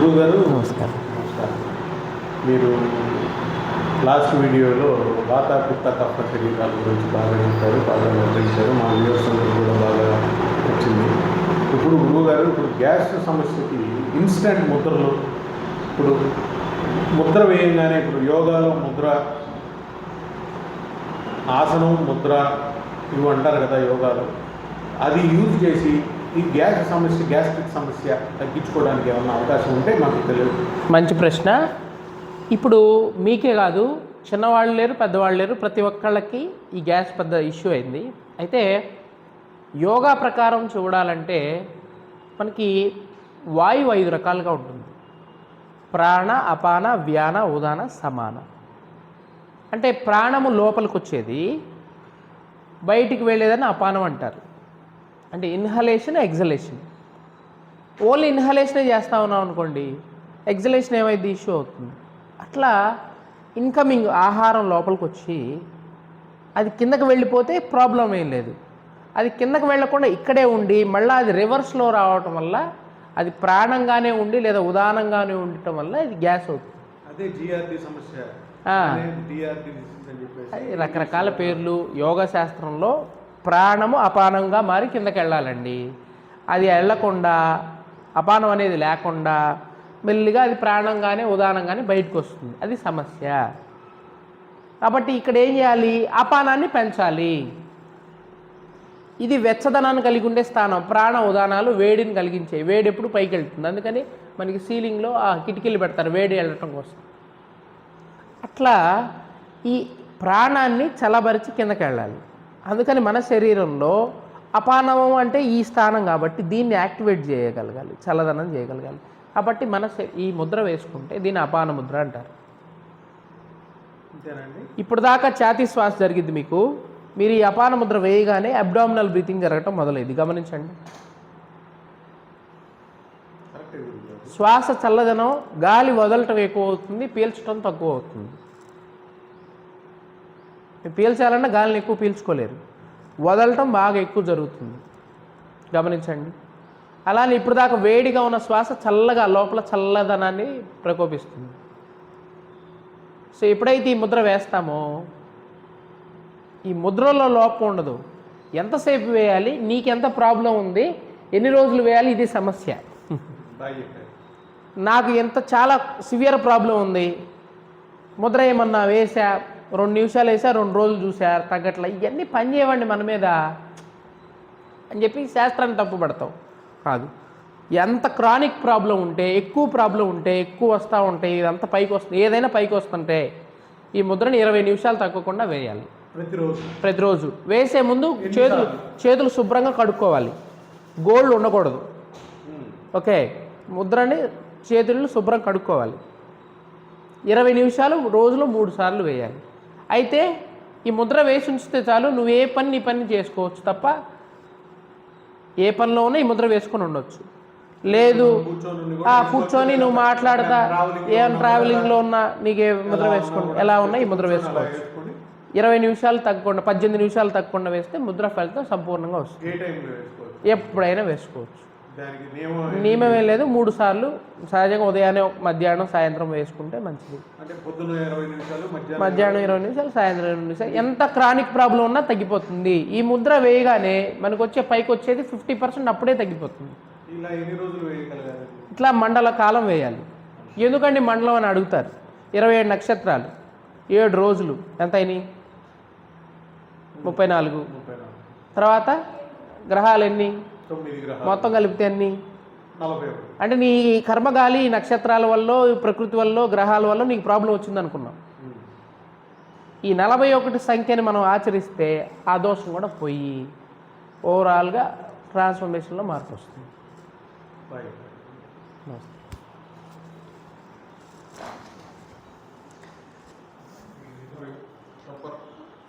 గురువు గారు నమస్కారం. మీరు లాస్ట్ వీడియోలో వాత పిత్త కఫ శరీరాల గురించి బాగా చెప్పారు, బాగా వివరించారు. మా వ్యూవర్స్ కూడా బాగా వచ్చింది. ఇప్పుడు గురువు గారు ఇప్పుడు గ్యాస్ సమస్యకి ఇన్స్టెంట్ ముద్రలు, ఇప్పుడు ముద్ర వేయంగానే ఇప్పుడు యోగాలో ముద్ర, ఆసనం ముద్ర ఇవి అంటారు కదా యోగాలో, అది యూజ్ చేసి ఈ గ్యాస్ట్రిక్ సమస్య తగ్గించుకోవడానికి ఏమన్నా అవకాశం ఉంటే మాకు తెలియదు. మంచి ప్రశ్న. ఇప్పుడు మీకే కాదు, చిన్నవాళ్ళు లేరు, పెద్దవాళ్ళు లేరు, ప్రతి ఒక్కళ్ళకి ఈ గ్యాస్ పెద్ద ఇష్యూ అయింది. అయితే యోగా ప్రకారం చూడాలంటే మనకి వాయువు 5 రకాలుగా ఉంటుంది. ప్రాణ, అపాన, వ్యాన, ఉదాన, సమాన. అంటే ప్రాణము లోపలికి వచ్చేది, బయటికి వెళ్ళేదని అపానం అంటారు. అంటే ఇన్హలేషన్, ఎగ్జలేషన్. ఓన్లీ ఇన్హలేషనే చేస్తూ ఉన్నాం అనుకోండి, ఎగ్జలేషన్ ఏమైంది, ఇష్యూ అవుతుంది. అట్లా ఇన్కమింగ్ ఆహారం లోపలికి వచ్చి అది కిందకి వెళ్ళిపోతే ప్రాబ్లం ఏం లేదు. అది కిందకి వెళ్ళకుండా ఇక్కడే ఉండి మళ్ళీ అది రివర్స్లో రావటం వల్ల అది ప్రాణంగానే ఉండి లేదా ఉదానంగానే ఉండటం వల్ల ఇది గ్యాస్ అవుతుంది. అదే జిఆర్డి సమస్య, అది రకరకాల పేర్లు. యోగా శాస్త్రంలో ప్రాణము అపానంగా మారి కిందకి వెళ్ళాలండి. అది వెళ్ళకుండా, అపానం అనేది లేకుండా మెల్లిగా అది ప్రాణంగానే ఉదానంగానే బయటకు వస్తుంది. అది సమస్య. కాబట్టి ఇక్కడ ఏం చేయాలి, అపానాన్ని పెంచాలి. ఇది వెచ్చదనాన్ని కలిగి ఉండే స్థానం. ప్రాణ ఉదానాలు వేడిని కలిగించే, వేడి ఎప్పుడు పైకి వెళ్తుంది. అందుకని మనకి సీలింగ్లో ఆ కిటికీలు పెడతారు వేడి వెళ్ళటం కోసం. అట్లా ఈ ప్రాణాన్ని చల్లబరిచి కిందకి వెళ్ళాలి. అందుకని మన శరీరంలో అపానవం అంటే ఈ స్థానం కాబట్టి దీన్ని యాక్టివేట్ చేయగలగాలి, చల్లదనం చేయగలగాలి. కాబట్టి ఈ ముద్ర వేసుకుంటే దీన్ని అపాన ముద్ర అంటారు. ఇప్పుడు దాకా ఛాతీ శ్వాస జరిగింది మీకు. మీరు ఈ అపాన ముద్ర వేయగానే అబ్డామినల్ బ్రీతింగ్ జరగటం మొదలైంది. గమనించండి. శ్వాస చల్లదనం, గాలి వదలటం ఎక్కువ అవుతుంది, పీల్చడం తక్కువ అవుతుంది. పీల్చాలన్నా గాలిని ఎక్కువ పీల్చుకోలేరు, వదలటం బాగా ఎక్కువ జరుగుతుంది. గమనించండి. అలానే ఇప్పుడు దాకా వేడిగా ఉన్న శ్వాస చల్లగా లోపల చల్లదనాన్ని ప్రకోపిస్తుంది. సో ఎప్పుడైతే ఈ ముద్ర వేస్తామో ఈ ముద్రలో లోపం ఉండదు. ఎంతసేపు వేయాలి, నీకెంత ప్రాబ్లం ఉంది, ఎన్ని రోజులు వేయాలి, ఇది సమస్య. నాకు చాలా సివియర్ ప్రాబ్లం ఉంది, ముద్ర ఏమన్నా వేసా, 2 నిమిషాలు వేసా, 2 రోజులు చూసా, తగ్గట్లా, ఇవన్నీ పని చేయవండి మన మీద అని చెప్పి శాస్త్రాన్ని తప్పుపడతాం. కాదు. ఎంత క్రానిక్ ప్రాబ్లం ఉంటే, ఎక్కువ ప్రాబ్లం ఉంటే, ఎక్కువ వస్తూ ఉంటే, ఇదంతా పైకి వస్తుంది, ఏదైనా పైకి వస్తుంటే ఈ ముద్రని 20 నిమిషాలు తగ్గకుండా వేయాలి. ప్రతిరోజు వేసే ముందు చేతులు శుభ్రంగా కడుక్కోవాలి, గోల్డ్ ఉండకూడదు. ఓకే, ముద్రని చేతులను శుభ్రం కడుక్కోవాలి. 20 నిమిషాలు రోజులో 3 సార్లు వేయాలి. అయితే ఈ ముద్ర వేసి ఉంచితే చాలు, నువ్వు ఏ పని నీ పని చేసుకోవచ్చు తప్ప ఏ పనిలో ఉన్నా ఈ ముద్ర వేసుకొని ఉండొచ్చు. లేదు కూర్చొని నువ్వు మాట్లాడతా ఏమైనా ట్రావెలింగ్లో ఉన్నా నీకు ముద్ర వేసుకోండి, ఎలా ఉన్నా ఈ ముద్ర వేసుకోవచ్చు. 20 నిమిషాలు తగ్గకుండా, 18 నిమిషాలు తగ్గకుండా వేస్తే ముద్ర ఫలితం సంపూర్ణంగా వస్తుంది. ఎప్పుడైనా వేసుకోవచ్చు, నియమం ఏం లేదు. 3 సార్లు సహజంగా ఉదయాన్నే, మధ్యాహ్నం, సాయంత్రం వేసుకుంటే మంచిది. మధ్యాహ్నం 20 నిమిషాలు, సాయంత్రం 20 నిమిషాలు. ఎంత క్రానిక్ ప్రాబ్లం ఉన్నా తగ్గిపోతుంది. ఈ ముద్ర వేయగానే మనకు పైకి వచ్చేది 50% అప్పుడే తగ్గిపోతుంది. ఇట్లా మండల కాలం వేయాలి. ఎందుకండి మండలం అని అడుగుతారు. 27 నక్షత్రాలు, 7 రోజులు ఎంత అయినాయి, 34. తర్వాత గ్రహాలు ఎన్ని, మొత్తం కలిపితే ఎన్ని, 40. అంటే నీ కర్మగాలి, నక్షత్రాల వల్ల, ప్రకృతి వల్ల, గ్రహాల వల్ల నీకు ప్రాబ్లం వచ్చింది అనుకున్నాం. ఈ 41 సంఖ్యని మనం ఆచరిస్తే ఆ దోషం కూడా పోయి ఓవరాల్గా ట్రాన్స్ఫర్మేషన్లో మార్పు వస్తుంది. నమస్తే.